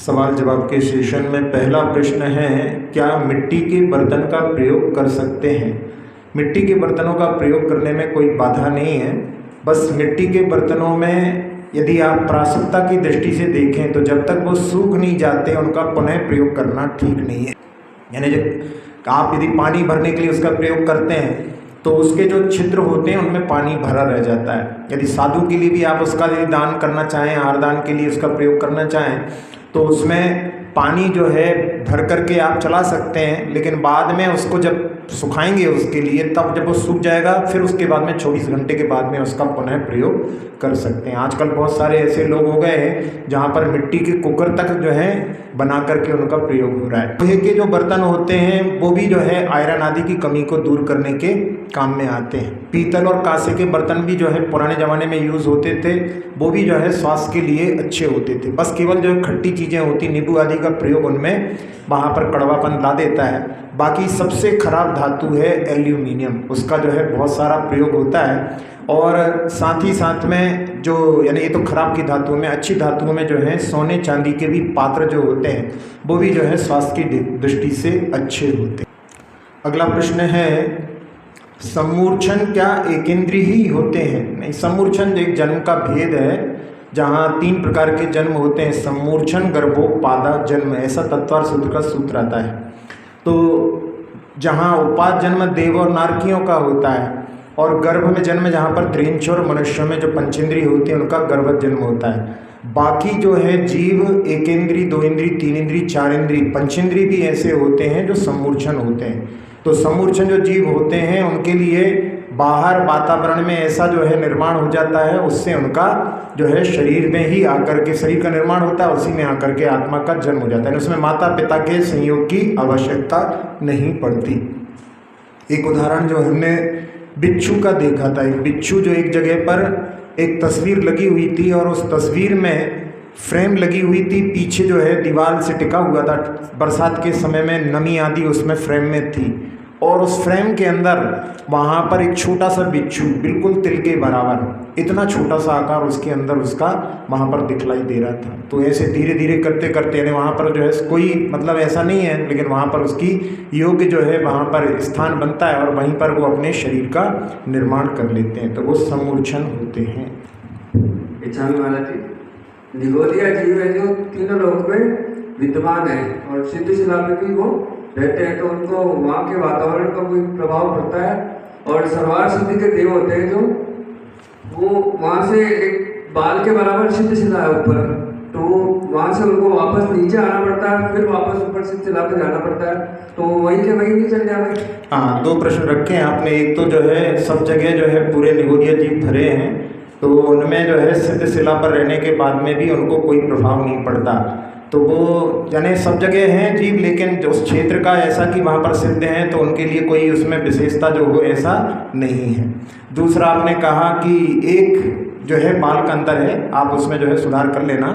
सवाल जवाब के सेशन में पहला प्रश्न है, क्या मिट्टी के बर्तन का प्रयोग कर सकते हैं? मिट्टी के बर्तनों का प्रयोग करने में कोई बाधा नहीं है। बस मिट्टी के बर्तनों में यदि आप प्रासंगिकता की दृष्टि से देखें तो जब तक वो सूख नहीं जाते उनका पुनः प्रयोग करना ठीक नहीं है। यानी जब आप यदि पानी भरने के लिए उसका प्रयोग करते हैं तो उसके जो छिद्र होते हैं उनमें पानी भरा रह जाता है। यदि साधु के लिए भी आप उसका यदि दान करना चाहें, आहारदान के लिए उसका प्रयोग करना चाहें तो उसमें पानी जो है भर करके आप चला सकते हैं, लेकिन बाद में उसको जब सुखाएंगे उसके लिए, तब जब वो सूख जाएगा फिर उसके बाद में 24 घंटे के बाद में उसका पुनः प्रयोग कर सकते हैं। आजकल बहुत सारे ऐसे लोग हो गए हैं जहाँ पर मिट्टी के कुकर तक जो है बना करके उनका प्रयोग हो रहा है। लोहे के जो बर्तन होते हैं वो भी जो है आयरन आदि की कमी को दूर करने के काम में आते हैं। पीतल और कांसे के बर्तन भी जो है पुराने ज़माने में यूज़ होते थे, वो भी जो है स्वास्थ्य के लिए अच्छे होते थे। बस केवल जो खट्टी चीज़ें होती, नींबू आदि का प्रयोग उनमें वहाँ पर कड़वापन ला देता है। बाकी सबसे खराब धातु है एल्यूमिनियम, उसका जो है बहुत सारा प्रयोग होता है। और साथ ही साथ में जो यानी ये तो खराब की धातुओं में, अच्छी धातुओं में जो है सोने चांदी के भी पात्र जो होते हैं वो भी जो है स्वास्थ्य की दृष्टि से अच्छे होते हैं। अगला प्रश्न है, सम्मूर्छन क्या एकेंद्रीय ही होते हैं? नहीं, सम्मूर्छन एक जन्म का भेद है जहाँ 3 प्रकार के जन्म होते हैं, सम्मूर्छन, गर्भोपादा जन्म, ऐसा तत्वार सूत्र का सूत्र आता है। तो जहाँ उपाद जन्म देव और नारकियों का होता है और गर्भ में जन्म जहाँ पर त्रिंच और मनुष्यों में जो पंचेंद्रिय होती है उनका गर्भ जन्म होता है। बाकी जो है जीव एकेंद्रीय, 2 इंद्रिय, 3 इंद्रिय, 4 इंद्रिय, पंचेंद्रिय भी ऐसे होते हैं जो सम्मूर्छन होते हैं। तो सम्मूर्छन जो जीव होते हैं उनके लिए बाहर वातावरण में ऐसा जो है निर्माण हो जाता है, उससे उनका जो है शरीर में ही आकर के शरीर का निर्माण होता है, उसी में आकर के आत्मा का जन्म हो जाता है। उसमें माता पिता के संयोग की आवश्यकता नहीं पड़ती। एक उदाहरण जो हमने बिच्छू का देखा था, एक बिच्छू जो एक जगह पर एक तस्वीर लगी हुई थी और उस तस्वीर में फ्रेम लगी हुई थी, पीछे जो है दीवार से टिका हुआ था। बरसात के समय में नमी आदि उसमें फ्रेम में थी और उस फ्रेम के अंदर वहाँ पर एक छोटा सा बिच्छू बिल्कुल तिल के बराबर, इतना छोटा सा आकार उसके अंदर उसका वहाँ पर दिखलाई दे रहा था। तो ऐसे धीरे धीरे करते करते यानी वहाँ पर जो है कोई मतलब ऐसा नहीं है, लेकिन वहाँ पर उसकी योग्य जो है वहाँ पर स्थान बनता है और वहीं पर वो अपने शरीर का निर्माण कर लेते हैं, तो वो सम्मूर्छन होते हैं। निगोदिया जीव है जो तीनों लोक में विद्यमान है और सिद्ध शिला में भी वो रहते हैं, तो उनको वहाँ के वातावरण का कोई प्रभाव पड़ता है। और सर्वार सिद्धि के देव होते हैं जो वो वहाँ से एक बाल के बराबर सिद्ध शिला है ऊपर, तो वहाँ से उनको वापस नीचे आना पड़ता है, फिर वापस ऊपर सिद्ध शिला पे जाना पड़ता है, तो वहीं के वहीं नहीं चल जाएंगे। हाँ, 2 प्रश्न रखे हैं आपने। एक तो जो है सब जगह जो है पूरे निगोदिया जीव भरे हैं, तो उनमें जो है सिद्ध शिला पर रहने के बाद में भी उनको कोई प्रभाव नहीं पड़ता। तो वो यानी सब जगह हैं जीव, लेकिन उस क्षेत्र का ऐसा कि वहाँ पर सिद्ध हैं तो उनके लिए कोई उसमें विशेषता जो हो ऐसा नहीं है। दूसरा आपने कहा कि एक जो है बाल का अंतर है, आप उसमें जो है सुधार कर लेना।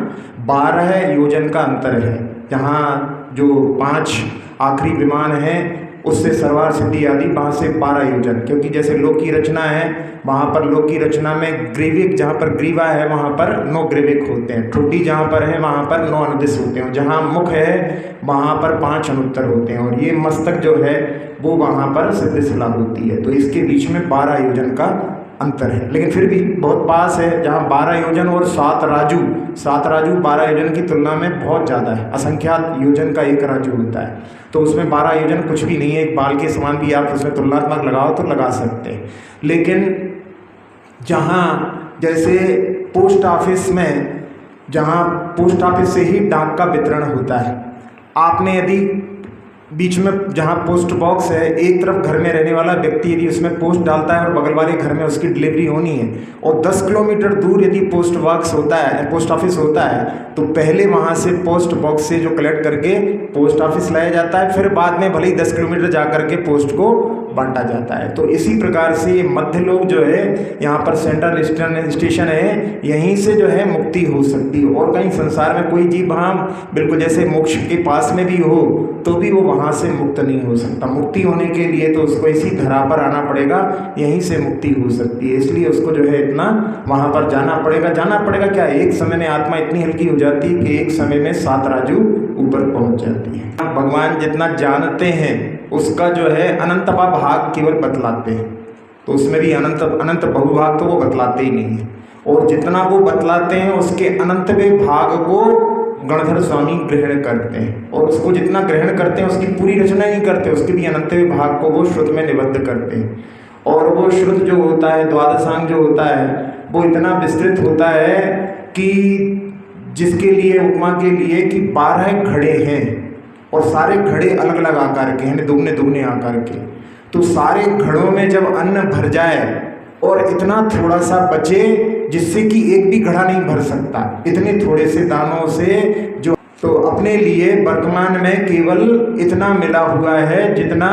12 योजन का अंतर है, जहाँ जो 5 आखिरी विमान हैं उससे सर्वार सिद्धि आदि वहाँ से 12 योजन, क्योंकि जैसे लोक की रचना है वहाँ पर लोक की रचना में ग्रीविक, जहाँ पर ग्रीवा है वहाँ पर 9 ग्रीविक होते हैं, ठोटी जहाँ पर है वहाँ पर 9 अनुदिश होते हैं, जहाँ मुख है वहाँ पर 5 अनुत्तर होते हैं और ये मस्तक जो है वो वहाँ पर सिद्ध शिला होती है। तो इसके बीच में 12 योजन का अंतर है, लेकिन फिर भी बहुत पास है। जहाँ 12 योजन और 7 राजू 12 योजन की तुलना में बहुत ज़्यादा है। असंख्यात योजन का एक राजू होता है, तो उसमें 12 योजन कुछ भी नहीं है, एक बाल के समान भी आप उसमें तुलनात्मक लगाओ तो लगा सकते हैं। लेकिन जहाँ जैसे पोस्ट ऑफिस में, जहाँ पोस्ट ऑफिस से ही डाक का वितरण होता है, आपने यदि बीच में जहाँ पोस्ट बॉक्स है, एक तरफ घर में रहने वाला व्यक्ति यदि उसमें पोस्ट डालता है और बगल वाले घर में उसकी डिलीवरी होनी है और 10 किलोमीटर दूर यदि पोस्ट बॉक्स होता है, पोस्ट ऑफिस होता है, तो पहले वहाँ से पोस्ट बॉक्स से जो कलेक्ट करके पोस्ट ऑफिस लाया जाता है, फिर बाद में भले ही 10 किलोमीटर जा करके पोस्ट को बांटा जाता है। तो इसी प्रकार से ये मध्य लोक जो है, यहाँ पर सेंट्रल स्टेशन है, यहीं से जो है मुक्ति हो सकती है। और कहीं संसार में कोई जीव वहाँ बिल्कुल जैसे मोक्ष के पास में भी हो तो भी वो वहाँ से मुक्त नहीं हो सकता। मुक्ति होने के लिए तो उसको इसी धरा पर आना पड़ेगा, यहीं से मुक्ति हो सकती है। इसलिए उसको जो है इतना वहाँ पर जाना पड़ेगा क्या, एक समय में आत्मा इतनी हल्की हो जाती है कि एक समय में 7 राजू ऊपर पहुँच जाती है। भगवान जितना जानते हैं उसका जो है अनंतवा भाग केवल बतलाते हैं, तो उसमें भी अनंत बहुभाग तो वो बतलाते ही नहीं है। और जितना वो बतलाते हैं उसके अनंतवें भाग को गणधर स्वामी ग्रहण करते हैं, और उसको जितना ग्रहण करते हैं उसकी पूरी रचना नहीं करते, उसके भी अनंतवें भाग को वो श्रुत में निबद्ध करते हैं। और वो श्रुत जो होता है, द्वादशांग जो होता है, वो इतना विस्तृत होता है कि जिसके लिए उपमा के लिए कि 12 घड़े हैं और सारे घड़े अलग अलग आकार के हैं, दुगने दुगने आकार के। तो सारे घड़ों में जब अन्न भर जाए और इतना थोड़ा सा बचे जिससे कि एक भी घड़ा नहीं भर सकता, इतने थोड़े से दानों से जो, तो अपने लिए वर्तमान में केवल इतना मिला हुआ है जितना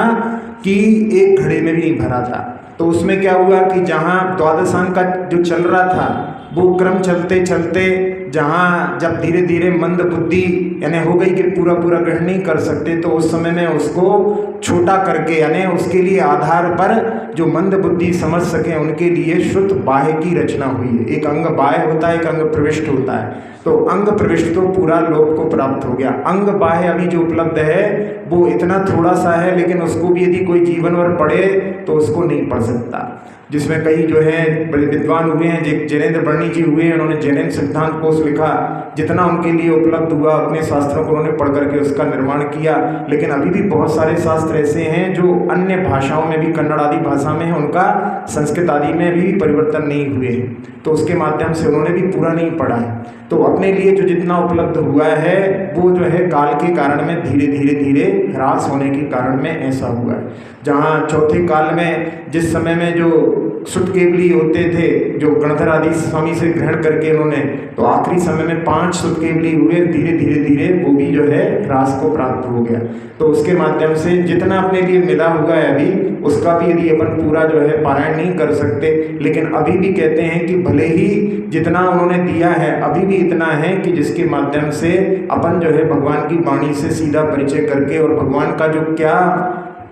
कि एक घड़े में भी नहीं भरा था। तो उसमें क्या हुआ कि जहाँ द्वादशांग का जो चल रहा था वो क्रम चलते चलते जहाँ जब धीरे धीरे मंद बुद्धि यानी हो गई कि पूरा पूरा ग्रहण नहीं कर सकते, तो उस समय में उसको छोटा करके यानी उसके लिए आधार पर जो मंद बुद्धि समझ सके उनके लिए श्रुत बाह्य की रचना हुई है। एक अंग बाह्य होता है, एक अंग प्रविष्ट होता है। तो अंग प्रविष्ट तो पूरा लोक को प्राप्त हो गया, अंग बाह्य अभी जो उपलब्ध है वो इतना थोड़ा सा है, लेकिन उसको भी यदि कोई जीवन भर पढ़े तो उसको नहीं पढ़ सकता। जिसमें कई जो है बड़े विद्वान हुए हैं, जैनेन्द्र वर्णी जी हुए हैं, उन्होंने जैन सिद्धांत कोश लिखा, जितना उनके लिए उपलब्ध हुआ अपने शास्त्रों को उन्होंने पढ़ करके उसका निर्माण किया। लेकिन अभी भी बहुत सारे शास्त्र ऐसे हैं जो अन्य भाषाओं में भी, कन्नड़ आदि भाषा में है, उनका संस्कृत आदि में भी परिवर्तन नहीं हुए हैं, तो उसके माध्यम से उन्होंने भी पूरा नहीं पढ़ा है। तो अपने लिए जो जितना उपलब्ध हुआ है वो जो है काल के कारण में धीरे धीरे धीरे ह्रास होने के कारण में ऐसा हुआ है। जहाँ चौथे काल में जिस समय में जो सुत केवली होते थे जो गणधर आदि स्वामी से ग्रहण करके उन्होंने, तो आखिरी समय में 5 सुत केवली हुए, धीरे धीरे धीरे वो भी जो है ह्रास को प्राप्त हो गया। तो उसके माध्यम से जितना अपने लिए मिला हुआ है अभी, उसका भी यदि अपन पूरा जो है पारायण नहीं कर सकते, लेकिन अभी भी कहते हैं कि भले ही जितना उन्होंने दिया है अभी भी इतना है कि जिसके माध्यम से अपन जो है भगवान की वाणी से सीधा परिचय करके और भगवान का जो क्या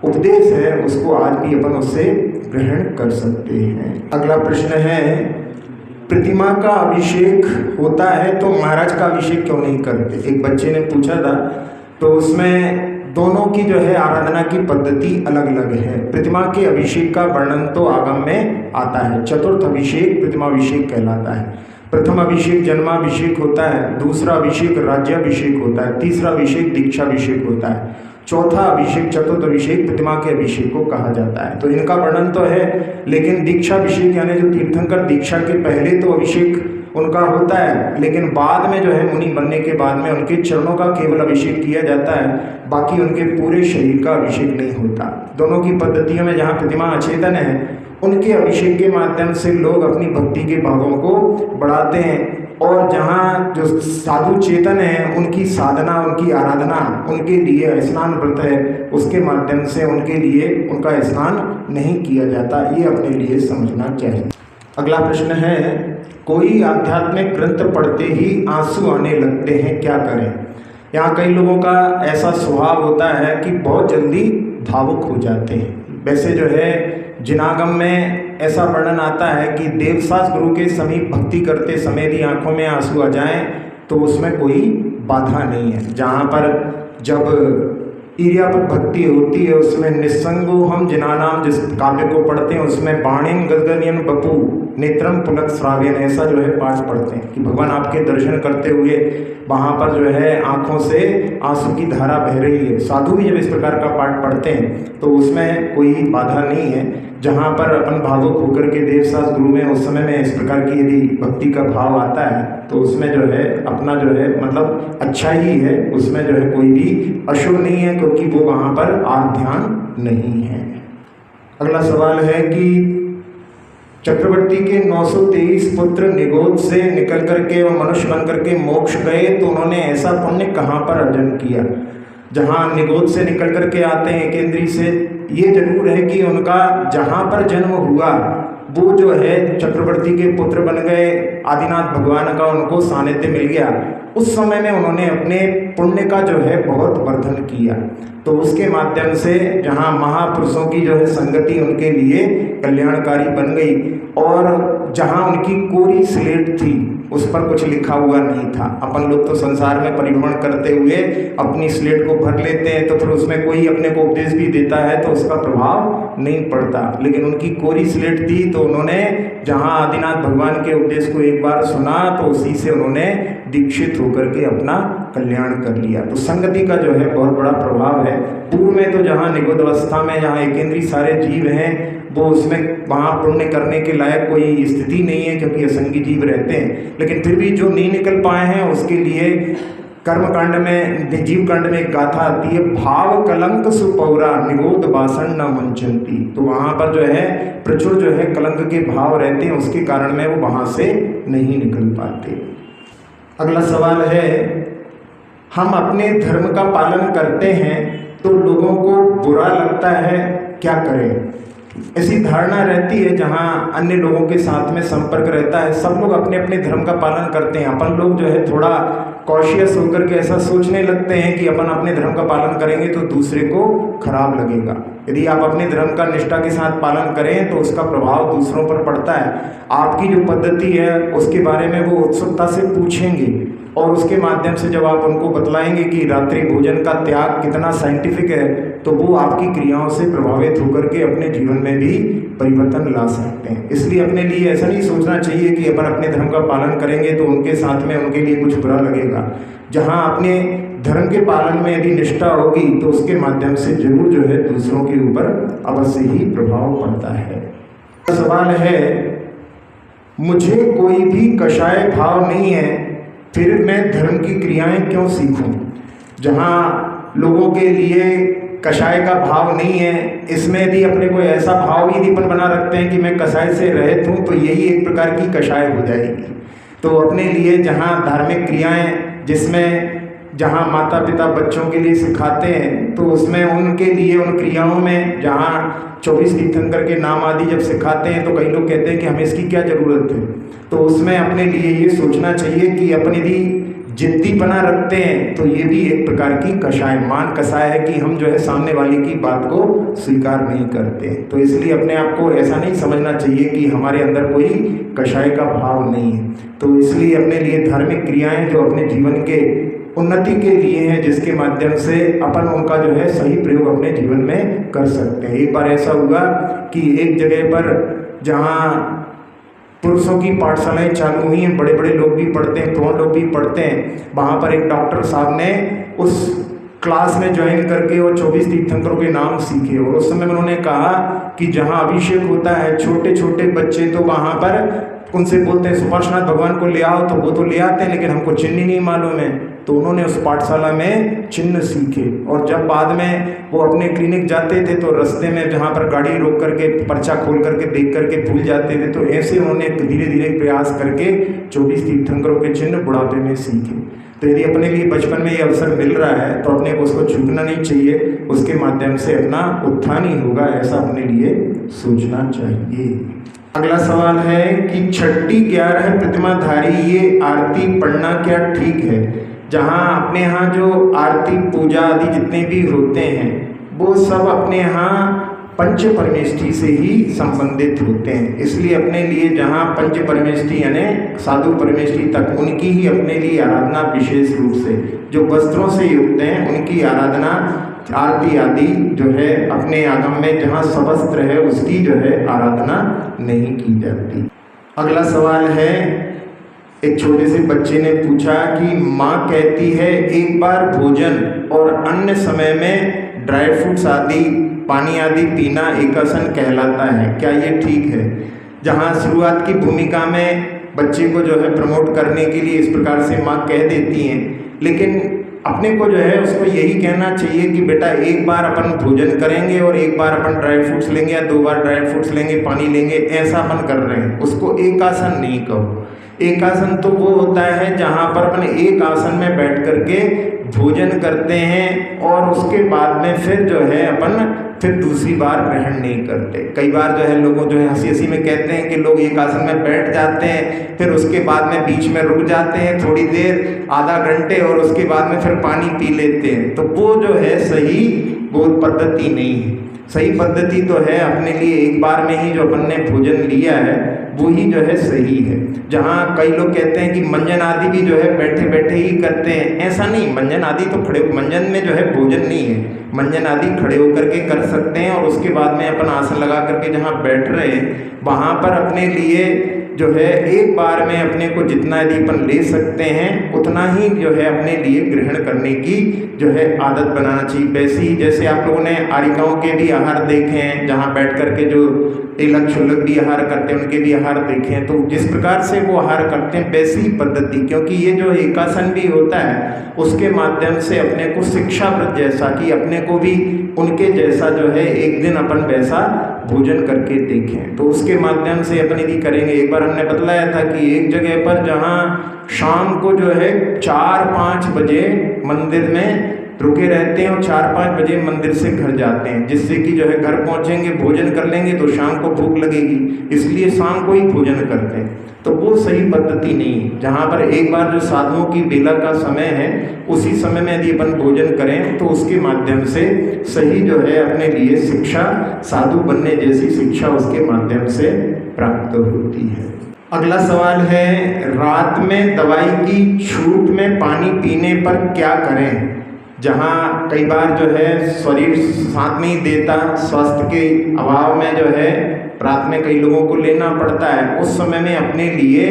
उपदेश है उसको आज भी अपन उससे ग्रहण कर सकते हैं। अगला प्रश्न है, प्रतिमा का अभिषेक होता है तो महाराज का अभिषेक क्यों नहीं करते? एक बच्चे ने पूछा था, तो उसमें दोनों की जो है आराधना की पद्धति अलग अलग है। प्रतिमा के अभिषेक का वर्णन तो आगम में आता है। चतुर्थ अभिषेक प्रतिमाभिषेक कहलाता है। प्रथम अभिषेक जन्माभिषेक होता है, दूसरा अभिषेक राज्याभिषेक होता है, तीसरा अभिषेक दीक्षाभिषेक होता है, चौथा अभिषेक चतुर्थ अभिषेक प्रतिमा के अभिषेक को कहा जाता है। तो इनका वर्णन तो है, लेकिन दीक्षाभिषेक यानी जो तीर्थंकर दीक्षा के पहले तो अभिषेक उनका होता है, लेकिन बाद में जो है मुनि बनने के बाद में उनके चरणों का केवल अभिषेक किया जाता है, बाकी उनके पूरे शरीर का अभिषेक नहीं होता। दोनों की पद्धतियों में जहाँ प्रतिमा अचेतन है उनके अभिषेक के माध्यम से लोग अपनी भक्ति के भावों को बढ़ाते हैं, और जहाँ जो साधु चेतन है उनकी साधना उनकी आराधना उनके लिए स्नान व्रत है, उसके माध्यम से उनके लिए उनका स्नान नहीं किया जाता। ये अपने लिए समझना चाहिए। अगला प्रश्न है, कोई आध्यात्मिक ग्रंथ पढ़ते ही आंसू आने लगते हैं, क्या करें? यहाँ कई लोगों का ऐसा स्वभाव होता है कि बहुत जल्दी भावुक हो जाते हैं। वैसे जो है जिनागम में ऐसा वर्णन आता है कि देवसास गुरु के समीप भक्ति करते समय यदि आंखों में आंसू आ जाएं तो उसमें कोई बाधा नहीं है। जहाँ पर जब ईर्या पर भक्ति होती है उसमें निस्संगो हम जिनानाम जिस काव्य को पढ़ते हैं उसमें बाणिम गदगनियन बपू नेत्रम पुलक श्राव्यन, ऐसा जो है पाठ पढ़ते हैं कि भगवान आपके दर्शन करते हुए वहाँ पर जो है आँखों से आंसू की धारा बह रही है। साधु भी जब इस प्रकार का पाठ पढ़ते हैं तो उसमें कोई बाधा नहीं है। जहाँ पर अपन भावुक होकर के देवसास गुरु में उस समय में इस प्रकार की यदि भक्ति का भाव आता है तो उसमें जो है अपना जो है मतलब अच्छा ही है, उसमें जो है कोई भी अशुभ नहीं है, क्योंकि वो वहाँ पर ध्यान नहीं है। अगला सवाल है कि चक्रवर्ती के 923 पुत्र निगोद से निकल करके और मनुष्य बन करके मोक्ष गए, तो उन्होंने ऐसा पुण्य कहाँ पर अर्जन किया? जहाँ निगोद से निकल कर के आते हैं केंद्री से, ये जरूर है कि उनका जहाँ पर जन्म हुआ वो जो है चक्रवर्ती के पुत्र बन गए, आदिनाथ भगवान का उनको सानिध्य मिल गया। उस समय में उन्होंने अपने पुण्य का जो है बहुत वर्धन किया, तो उसके माध्यम से जहाँ महापुरुषों की जो है संगति उनके लिए कल्याणकारी बन गई, और जहाँ उनकी कोरी स्लेट थी उस पर कुछ लिखा हुआ नहीं था। अपन लोग तो संसार में परिभ्रमण करते हुए अपनी स्लेट को भर लेते हैं, तो फिर उसमें कोई अपने को उपदेश भी देता है तो उसका प्रभाव नहीं पड़ता, लेकिन उनकी कोरी स्लेट थी, तो उन्होंने जहाँ आदिनाथ भगवान के उपदेश को एक बार सुना तो उसी से उन्होंने दीक्षित होकर के अपना कल्याण कर लिया। तो संगति का जो है बहुत बड़ा प्रभाव है। पूर्व में तो जहाँ निगोद अवस्था में जहाँ एकेंद्रीय सारे जीव हैं वो उसमें वहाँ पुण्य करने के लायक कोई स्थिति नहीं है, क्योंकि असंगी जीव रहते हैं, लेकिन फिर भी जो नहीं निकल पाए हैं उसके लिए कर्मकांड में, जीव कांड में एक गाथा आती है, भाव कलंक सुपौरा निगोद बासन न वंचंती। तो वहाँ पर जो है प्रचुर जो है कलंक के भाव रहते हैं, उसके कारण में वो वहाँ से नहीं निकल पाते। अगला सवाल है, हम अपने धर्म का पालन करते हैं तो लोगों को बुरा लगता है, क्या करें? ऐसी धारणा रहती है जहाँ अन्य लोगों के साथ में संपर्क रहता है, सब लोग अपने अपने धर्म का पालन करते हैं, अपन लोग जो है थोड़ा कॉशियस होकर के ऐसा सोचने लगते हैं कि अपन अपने धर्म का पालन करेंगे तो दूसरे को खराब लगेगा। यदि आप अपने धर्म का निष्ठा के साथ पालन करें तो उसका प्रभाव दूसरों पर पड़ता है। आपकी जो पद्धति है उसके बारे में वो उत्सुकता से पूछेंगे, और उसके माध्यम से जब आप उनको बतलाएंगे कि रात्रि भोजन का त्याग कितना साइंटिफिक है, तो वो आपकी क्रियाओं से प्रभावित होकर के अपने जीवन में भी परिवर्तन ला सकते हैं। इसलिए अपने लिए ऐसा नहीं सोचना चाहिए कि अपन अपने धर्म का पालन करेंगे तो उनके साथ में उनके लिए कुछ बुरा लगेगा। जहाँ अपने धर्म के पालन में यदि निष्ठा होगी तो उसके माध्यम से जरूर जो है दूसरों के ऊपर अवश्य ही प्रभाव पड़ता है। सवाल है, मुझे कोई भी कषाय भाव नहीं है, फिर मैं धर्म की क्रियाएं क्यों सीखूं? जहाँ लोगों के लिए कषाय का भाव नहीं है, इसमें यदि अपने को ऐसा भाव यदि अपन बना रखते हैं कि मैं कषाय से रहित हूँ, तो यही एक प्रकार की कषाय हो जाएगी। तो अपने लिए जहाँ धार्मिक क्रियाएं, जिसमें जहाँ माता पिता बच्चों के लिए सिखाते हैं, तो उसमें उनके लिए उन क्रियाओं में जहाँ 24 तीर्थंकर के नाम आदि जब सिखाते हैं तो कई लोग कहते हैं कि हमें इसकी क्या ज़रूरत है। तो उसमें अपने लिए ये सोचना चाहिए कि अपन यदि जिद्दीपना रखते हैं तो ये भी एक प्रकार की कषाय, मान कषाय है कि हम जो है सामने वाले की बात को स्वीकार नहीं करते। तो इसलिए अपने आप को ऐसा नहीं समझना चाहिए कि हमारे अंदर कोई कषाय का भाव नहीं है। तो इसलिए अपने लिए धार्मिक क्रियाएं जो अपने जीवन के उन्नति के लिए हैं, जिसके माध्यम से अपन उनका जो है सही प्रयोग अपने जीवन में कर सकते हैं। एक बार ऐसा हुआ कि एक जगह पर जहाँ पुरुषों की पाठशालाएं चालू हुई हैं, बड़े बड़े लोग भी पढ़ते हैं, प्रौढ़ लोग भी पढ़ते हैं, वहाँ पर एक डॉक्टर साहब ने उस क्लास में ज्वाइन करके वो 24 तीर्थंकरों के नाम सीखे। और उस समय उन्होंने कहा कि जहाँ अभिषेक होता है, छोटे छोटे बच्चे तो वहाँ पर उनसे बोलते हैं सुपार्श्वनाथ भगवान को ले आओ, तो वो तो ले आते हैं, लेकिन हमको चिन्ह नहीं मालूम है। तो उन्होंने उस पाठशाला में चिन्ह सीखे, और जब बाद में वो अपने क्लिनिक जाते थे तो रास्ते में जहाँ पर गाड़ी रोक करके पर्चा खोल करके देख करके भूल जाते थे। तो ऐसे उन्होंने धीरे धीरे प्रयास करके 24 तीर्थंकरों के चिन्ह बुढ़ापे में सीखे। तो यदि अपने लिए बचपन में ये अवसर मिल रहा है तो अपने को उसको चूकना नहीं चाहिए, उसके माध्यम से अपना उत्थान ही होगा, ऐसा अपने लिए सोचना चाहिए। अगला सवाल है कि छठी 11 प्रतिमाधारी ये आरती पढ़ना क्या ठीक है? जहाँ अपने यहाँ जो आरती पूजा आदि जितने भी होते हैं वो सब अपने यहाँ पंच परमेष्ठी से ही संबंधित होते हैं। इसलिए अपने लिए जहाँ पंच परमेष्ठी यानी साधु परमेष्ठी तक उनकी ही अपने लिए आराधना विशेष रूप से, जो वस्त्रों से युक्त हैं उनकी आराधना आरती आदि जो है अपने आगम में जहाँ सवस्त्र है उसकी जो है आराधना नहीं की जाती। अगला सवाल है, एक छोटे से बच्चे ने पूछा कि माँ कहती है एक बार भोजन और अन्य समय में ड्राई फ्रूट्स आदि पानी आदि पीना एकासन कहलाता है, क्या ये ठीक है? जहाँ शुरुआत की भूमिका में बच्चे को जो है प्रमोट करने के लिए इस प्रकार से माँ कह देती हैं, लेकिन अपने को जो है उसको यही कहना चाहिए कि बेटा एक बार अपन भोजन करेंगे और एक बार अपन ड्राई फ्रूट्स लेंगे या 2 बार ड्राई फ्रूट्स लेंगे, पानी लेंगे, ऐसा अपन कर रहे हैं, उसको एक आसन नहीं कहो। एक आसन तो वो होता है जहाँ पर अपन एक आसन में बैठ करके भोजन करते हैं और उसके बाद में फिर जो है अपन फिर दूसरी बार ग्रहण नहीं करते। कई बार जो है लोगों जो है हंसी हंसी में कहते हैं कि लोग एक आसन में बैठ जाते हैं, फिर उसके बाद में बीच में रुक जाते हैं थोड़ी देर, आधा घंटे, और उसके बाद में फिर पानी पी लेते हैं। तो वो जो है सही वो पद्धति नहीं है। सही पद्धति तो है अपने लिए एक बार में ही जो अपन ने भोजन लिया है वो ही जो है सही है। जहाँ कई लोग कहते हैं कि मंजन आदि भी जो है बैठे बैठे ही करते हैं, ऐसा नहीं। मंजन आदि तो खड़े, मंजन में जो है भोजन नहीं है, मंजन आदि खड़े होकर के कर सकते हैं, और उसके बाद में अपन आसन लगा करके जहाँ बैठ रहे हैं वहाँ पर अपने लिए जो है एक बार में अपने को जितना यदि अपन ले सकते हैं उतना ही जो है अपने लिए ग्रहण करने की जो है आदत बनाना चाहिए। वैसे ही जैसे आप लोगों ने आरिकाओं के भी आहार देखे हैं, जहाँ बैठ करके जो तिलक शुल्क भी आहार करते हैं उनके भी आहार देखे हैं, तो जिस प्रकार से वो आहार करते हैं वैसी ही पद्धति, क्योंकि ये जो एकासन भी होता है उसके माध्यम से अपने को शिक्षावृत्त जैसा कि अपने को भी उनके जैसा जो है एक दिन अपन वैसा भोजन करके देखें, तो उसके माध्यम से अपन यदि करेंगे। एक बार हमने बतलाया था कि एक जगह पर जहाँ शाम को जो है 4-5 बजे मंदिर में रुके रहते हैं और 4-5 बजे मंदिर से घर जाते हैं, जिससे कि जो है घर पहुंचेंगे भोजन कर लेंगे तो शाम को भूख लगेगी, इसलिए शाम को ही भोजन करते हैं। तो वो सही पद्धति नहीं है। जहाँ पर एक बार जो साधुओं की बेला का समय है उसी समय में यदि अपन भोजन करें तो उसके माध्यम से सही जो है अपने लिए शिक्षा, साधु बनने जैसी शिक्षा उसके माध्यम से प्राप्त होती है। अगला सवाल है, रात में दवाई की छूट में पानी पीने पर क्या करें? जहाँ कई बार जो है शरीर साथ नहीं देता, स्वास्थ्य के अभाव में जो है रात में कई लोगों को लेना पड़ता है, उस समय में अपने लिए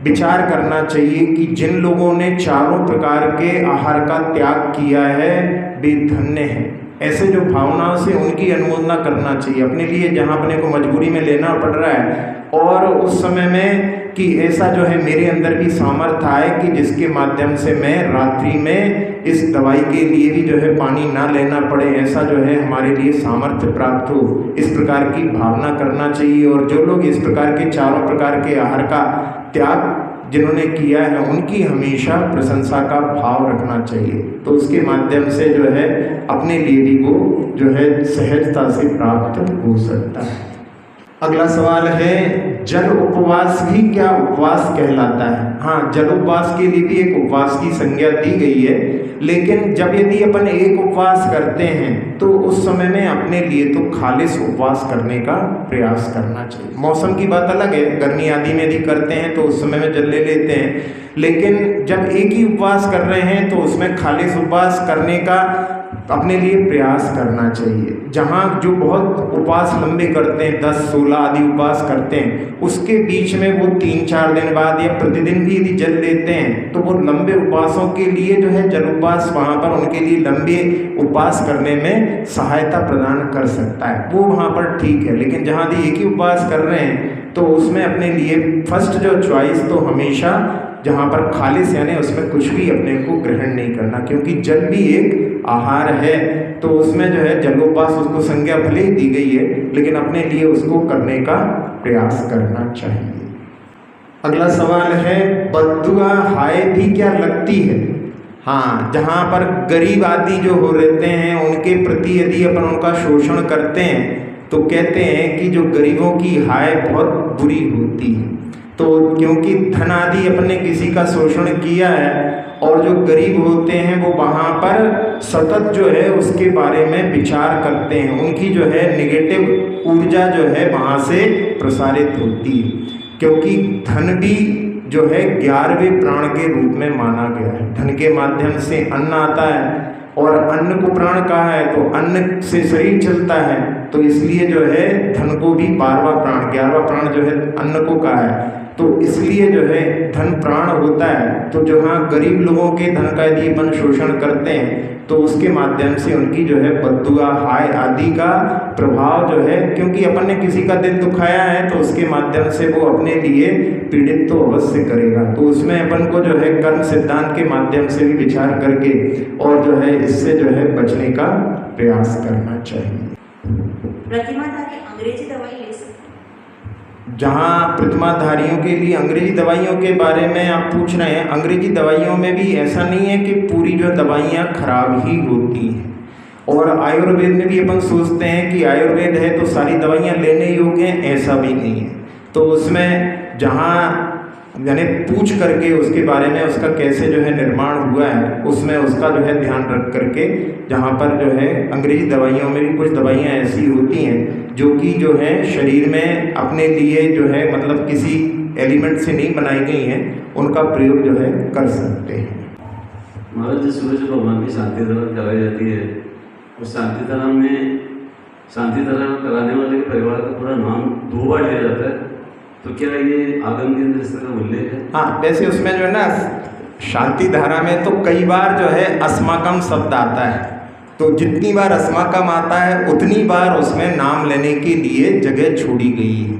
विचार करना चाहिए कि जिन लोगों ने चारों प्रकार के आहार का त्याग किया है वे धन्य हैं। ऐसे जो भावनाओं से उनकी अनुमोदना करना चाहिए अपने लिए, जहाँ अपने को मजबूरी में लेना पड़ रहा है, और उस समय में कि ऐसा जो है मेरे अंदर भी सामर्थ्य आए कि जिसके माध्यम से मैं रात्रि में इस दवाई के लिए भी जो है पानी ना लेना पड़े, ऐसा जो है हमारे लिए सामर्थ्य प्राप्त हो, इस प्रकार की भावना करना चाहिए। और जो लोग इस प्रकार के चारों प्रकार के आहार का त्याग जिन्होंने किया है उनकी हमेशा प्रशंसा का भाव रखना चाहिए, तो उसके माध्यम से जो है अपने लिए भी वो जो है सहजता से प्राप्त हो सकता है। अगला सवाल है, जल उपवास भी क्या उपवास कहलाता है? हाँ, जल उपवास के लिए भी एक उपवास की संज्ञा दी गई है, लेकिन जब यदि अपन एक उपवास करते हैं तो उस समय में अपने लिए तो खालिश उपवास करने का प्रयास करना चाहिए। मौसम की बात अलग है, गर्मी आदि में यदि करते हैं तो उस समय में जल ले लेते हैं, लेकिन जब एक ही उपवास कर रहे हैं तो उसमें खालिश उपवास करने का अपने लिए प्रयास करना चाहिए। जहाँ जो बहुत उपवास लंबे करते हैं 10-16 आदि उपवास करते हैं, उसके बीच में वो 3-4 दिन बाद या प्रतिदिन भी यदि जल लेते हैं तो वो लंबे उपवासों के लिए जो है जल उपवास वहाँ पर उनके लिए लंबे उपवास करने में सहायता प्रदान कर सकता है, वो वहाँ पर ठीक है। लेकिन जहाँ यदि एक ही उपवास कर रहे हैं तो उसमें अपने लिए फर्स्ट जो चॉइस तो हमेशा जहाँ पर खालिश यानी उसमें कुछ भी अपने को ग्रहण नहीं करना, क्योंकि जल भी एक आहार है, तो उसमें जो है जलोपवास उसको संज्ञा भले ही दी गई है, लेकिन अपने लिए उसको करने का प्रयास करना चाहिए। अगला सवाल है, बद्दुआ हाय भी क्या लगती है? हाँ, जहाँ पर गरीब आदि जो हो रहते हैं उनके प्रति यदि अपन उनका शोषण करते हैं तो कहते हैं कि जो गरीबों की हाय बहुत बुरी होती है। तो क्योंकि धन आदि अपने किसी का शोषण किया है और जो गरीब होते हैं वो वहाँ पर सतत जो है उसके बारे में विचार करते हैं, उनकी जो है नेगेटिव ऊर्जा जो है वहाँ से प्रसारित होती है, क्योंकि धन भी जो है 11वें प्राण के रूप में माना गया है। धन के माध्यम से अन्न आता है और अन्न को प्राण कहा है, तो अन्न से शरीर चलता है, तो इसलिए जो है धन को भी 12वां प्राण 11वां प्राण जो है अन्न को कहा है, तो इसलिए जो है धन प्राण होता है। तो जहाँ गरीब लोगों के धन का यदि अपन शोषण करते हैं तो उसके माध्यम से उनकी जो है बद्दुआ हाय आदि का प्रभाव जो है, क्योंकि अपन ने किसी का दिल दुखाया है तो उसके माध्यम से वो अपने लिए पीड़ित तो अवश्य करेगा, तो उसमें अपन को जो है कर्म सिद्धांत के माध्यम से भी विचार करके और जो है इससे जो है बचने का प्रयास करना चाहिए। प्रतिमाधारी अंग्रेजी दवाई ले सकते? जहाँ प्रतिमाधारियों के लिए अंग्रेजी दवाइयों के बारे में आप पूछ रहे हैं, अंग्रेजी दवाइयों में भी ऐसा नहीं है कि पूरी जो दवाइयाँ खराब ही होती हैं। और आयुर्वेद में भी अपन सोचते हैं कि आयुर्वेद है तो सारी दवाइयाँ लेने योग्य हैं, ऐसा भी नहीं है। तो उसमें जहाँ यानी पूछ करके उसके बारे में उसका कैसे जो है निर्माण हुआ है, उसमें उसका जो है ध्यान रख करके, जहाँ पर जो है अंग्रेजी दवाइयों में भी कुछ दवाइयाँ ऐसी होती हैं जो कि जो है शरीर में अपने लिए जो है मतलब किसी एलिमेंट से नहीं बनाई गई हैं, उनका प्रयोग जो है कर सकते हैं। महाराज जी, सूरज भगवान की शांति धारण कराई जाती है और शांति धारण में शांति धारण कराने वाले के परिवार का पूरा नाम 2 बार लिया जाता है, तो क्या ये आगम के अंदर इस तरह का उल्लेख है? हाँ, वैसे उसमें जो है ना शांति धारा में तो कई बार जो है अस्माकम शब्द आता है, तो जितनी बार अस्माकम आता है उतनी बार उसमें नाम लेने के लिए जगह छोड़ी गई है।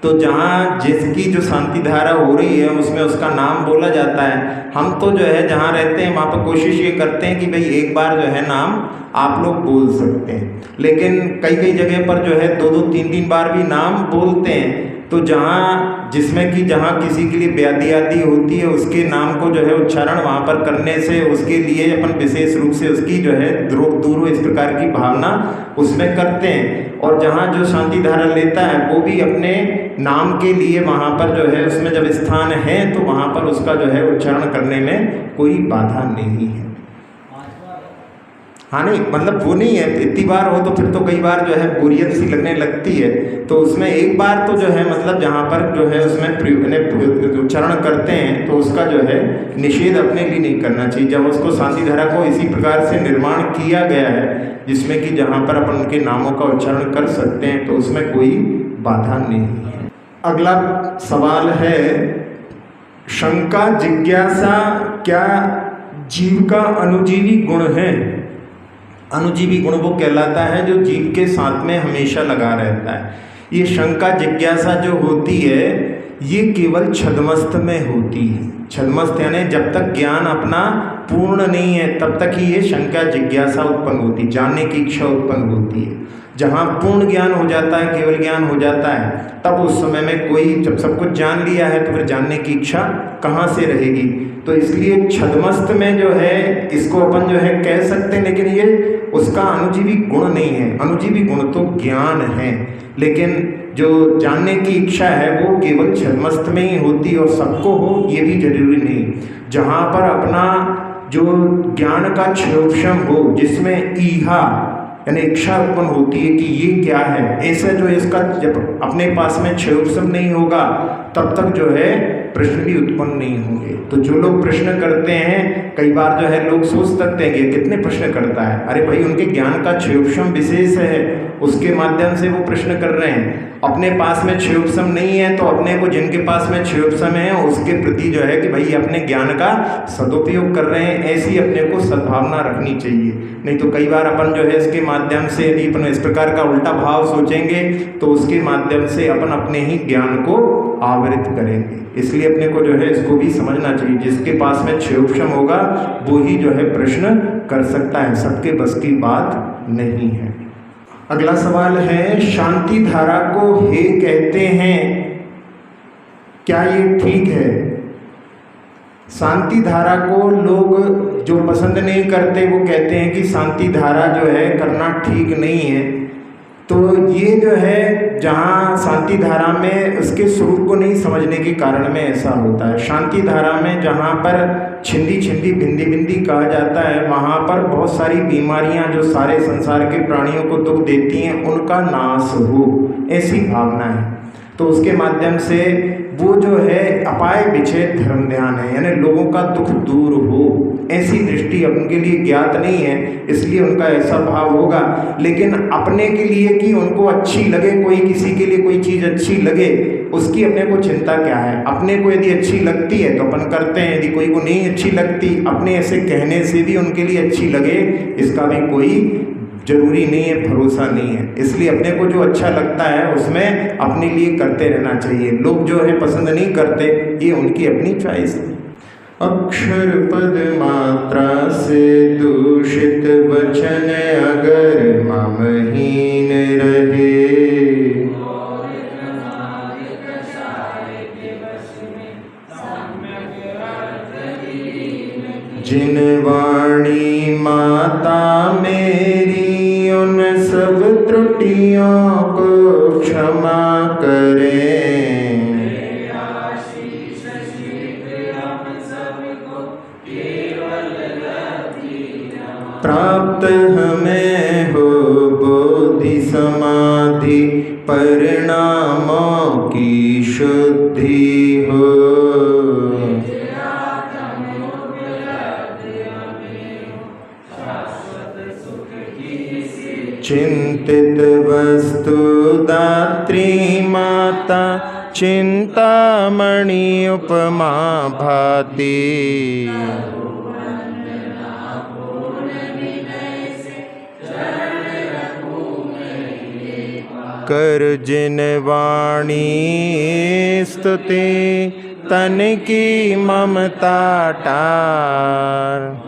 तो जहाँ जिसकी जो शांति धारा हो रही है उसमें उसका नाम बोला जाता है। हम तो जो है जहाँ रहते हैं वहाँ पर कोशिश ये करते हैं कि भाई एक बार जो है नाम आप लोग बोल सकते हैं, लेकिन कई कई जगह पर जो है 2-2 3-3 बार भी नाम बोलते हैं। तो जहाँ जिसमें कि जहाँ किसी के लिए व्याधि आदि होती है उसके नाम को जो है उच्चारण वहाँ पर करने से उसके लिए अपन विशेष रूप से उसकी जो है दूर हो इस प्रकार की भावना उसमें करते हैं। और जहाँ जो शांति धारा लेता है वो भी अपने नाम के लिए वहाँ पर जो है उसमें जब स्थान है तो वहाँ पर उसका जो है उच्चारण करने में कोई बाधा नहीं है। हाँ, नहीं मतलब वो नहीं है, इतनी बार हो तो फिर तो कई बार जो है बोरियत सी लगने लगती है। तो उसमें एक बार तो जो है मतलब जहाँ पर जो है उसमें उच्चारण करते हैं तो उसका जो है निषेध अपने लिए नहीं करना चाहिए। जब उसको शांति धारा को इसी प्रकार से निर्माण किया गया है जिसमें कि जहाँ पर अपन उनके नामों का उच्चारण कर सकते हैं तो उसमें कोई बाधा नहीं है। अगला सवाल है, शंका जिज्ञासा क्या जीव का अनुजीवी गुण है? अनुजीवी गुण वो कहलाता है जो जीव के साथ में हमेशा लगा रहता है। ये शंका जिज्ञासा जो होती है ये केवल छद्मस्त में होती है। छद्मस्त यानी जब तक ज्ञान अपना पूर्ण नहीं है तब तक ही ये शंका जिज्ञासा उत्पन्न होती है, जानने की इच्छा उत्पन्न होती है। जहाँ पूर्ण ज्ञान हो जाता है, केवल ज्ञान हो जाता है, तब उस समय में कोई जब सब कुछ जान लिया है तो फिर जानने की इच्छा कहाँ से रहेगी। तो इसलिए छद्मस्त में जो है इसको अपन जो है कह सकते हैं, लेकिन ये उसका अनुजीवी गुण नहीं है। अनुजीवी गुण तो ज्ञान है, लेकिन जो जानने की इच्छा है वो केवल छद्मस्त में ही होती और सबको हो ये भी जरूरी नहीं। जहाँ पर अपना जो ज्ञान का क्षयोक्षम हो, जिसमें ईहा यानी इच्छा उत्पन्न होती है कि ये क्या है, ऐसा जो इसका जब अपने पास में क्षयोक्षम नहीं होगा तब तक जो है प्रश्न भी उत्पन्न नहीं होंगे। तो जो लोग प्रश्न करते हैं, कई बार जो है लोग सोच सकते हैं कि कितने प्रश्न करता है, अरे भाई उनके ज्ञान का क्षयोक्षम विशेष है, उसके माध्यम से वो प्रश्न कर रहे हैं। अपने पास में क्षयोक्षम नहीं है तो अपने को जिनके पास में क्षयोक्षम है उसके प्रति जो है कि भाई अपने ज्ञान का सदुपयोग कर रहे हैं, ऐसी अपने को सद्भावना रखनी चाहिए। नहीं तो कई बार अपन जो है इसके माध्यम से यदि अपन इस प्रकार का उल्टा भाव सोचेंगे तो उसके माध्यम से अपन अपने ही ज्ञान को आवृत करेंगे। इसलिए अपने को जो है इसको भी समझना चाहिए, जिसके पास में क्षयोक्षम होगा वो ही जो है प्रश्न कर सकता है, सबके बस की बात नहीं है। अगला सवाल है, शांति धारा को हे कहते हैं, क्या ये ठीक है? शांति धारा को लोग जो पसंद नहीं करते वो कहते हैं कि शांति धारा जो है करना ठीक नहीं है। तो ये जो है जहाँ शांति धारा में उसके स्वरूप को नहीं समझने के कारण में ऐसा होता है। शांति धारा में जहाँ पर छिंदी छिंदी बिंदी बिंदी कहा जाता है वहाँ पर बहुत सारी बीमारियाँ जो सारे संसार के प्राणियों को दुख देती हैं उनका नाश हो, ऐसी भावना है। तो उसके माध्यम से वो जो है अपाय विच्छेद धर्म ध्यान है, यानी लोगों का दुख दूर हो, ऐसी दृष्टि उनके लिए ज्ञात नहीं है, इसलिए उनका ऐसा भाव होगा। लेकिन अपने के लिए कि उनको अच्छी लगे, कोई किसी के लिए कोई चीज़ अच्छी लगे, उसकी अपने को चिंता क्या है। अपने को यदि अच्छी लगती है तो अपन करते हैं, यदि कोई को नहीं अच्छी लगती, अपने ऐसे कहने से भी उनके लिए अच्छी लगे इसका भी कोई जरूरी नहीं है, भरोसा नहीं है। इसलिए अपने को जो अच्छा लगता है उसमें अपने लिए करते रहना चाहिए। लोग जो है पसंद नहीं करते, ये उनकी अपनी चॉइस है। अक्षर पद मात्रा से दूषित वचन अगर ममहीन रहे, माता मेरी उन सब त्रुटियों को क्षमा करें। प्राप्त हमें हो बोधि समाधि परिणामों की शुद्धि हो। चिंतित वस्तु दात्री माता चिंतामणि उपमा भाति। कर जिन वाणी स्तुति तन की ममता टार।